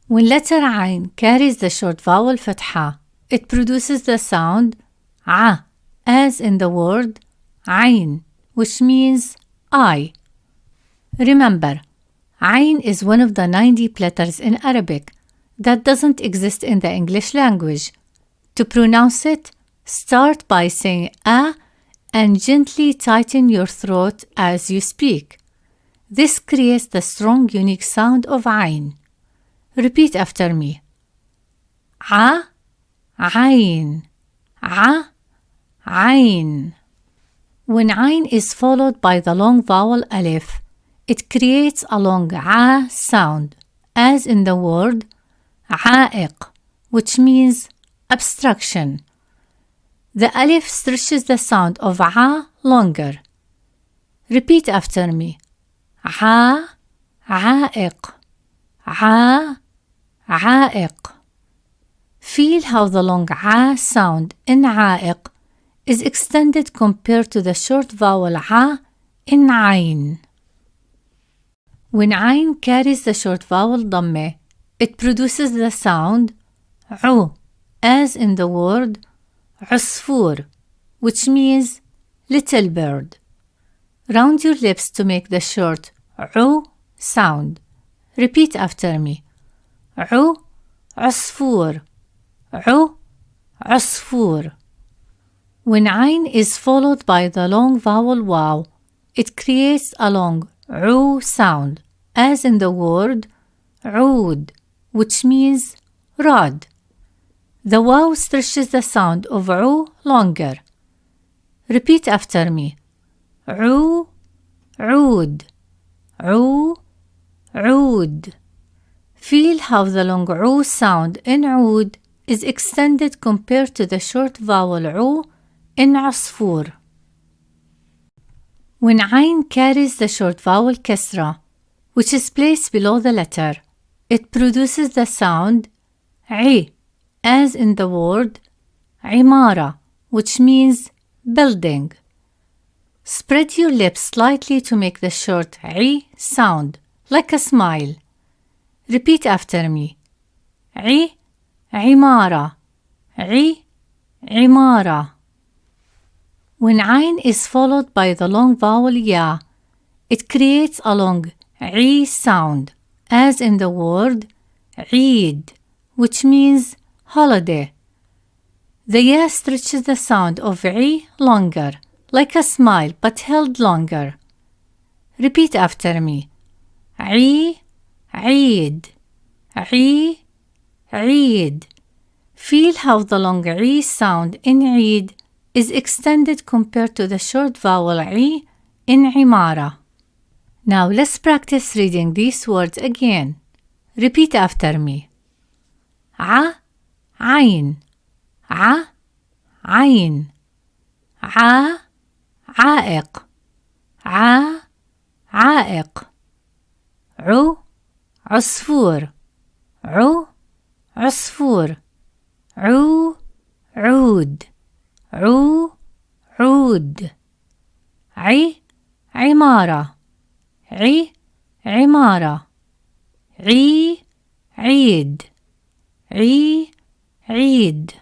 When letter عين carries the short vowel فتحة, it produces the sound ع, as in the word عين, which means eye. Remember, عين is one of the 90 letters in Arabic that doesn't exist in the English language. To pronounce it, start by saying a and gently tighten your throat as you speak. This creates the strong, unique sound of عين. Repeat after me. ع, عين, ع, عين. When عين is followed by the long vowel alif, it creates a long ع sound, as in the word عائق, which means obstruction. The alif stretches the sound of ع longer. Repeat after me. ع, عائق, ع, عائق. Feel how the long ع sound in عائق is extended compared to the short vowel ع in عين. When عين carries the short vowel ضمة, it produces the sound عو, as in the word عصفور, which means little bird. Round your lips to make the short عو sound. Repeat after me. عو, عصفور, عو, عصفور. When عين is followed by the long vowel واو, it creates a long عو sound, as in the word عود, which means rod. The واو stretches the sound of عو longer. Repeat after me. عو, عود, عو, عود. Feel how the long عو sound in عود is extended compared to the short vowel عو in عصفور. When عين carries the short vowel كسرة, which is placed below the letter, it produces the sound عي, as in the word عمارة, which means building. Spread your lips slightly to make the short عي sound, like a smile. Repeat after me. عي, عمارة, عي, عمارة. When عين is followed by the long vowel يا, it creates a long عي sound, as in the word عيد, which means holiday. The ya stretches the sound of عي longer, like a smile but held longer. Repeat after me. عي, عيد, عي, عيد. Feel how the long عي sound in عيد is extended compared to the short vowel عي in عمارة. Now let's practice reading these words again. Repeat after me. ع, عين, ع, عين, ع, عائق, ع, عائق, عو, عصفور, عو, عصفور, عو, عود, عو, عود. عي, عمارة, عي, عمارة, عي, عيد, عي, عيد.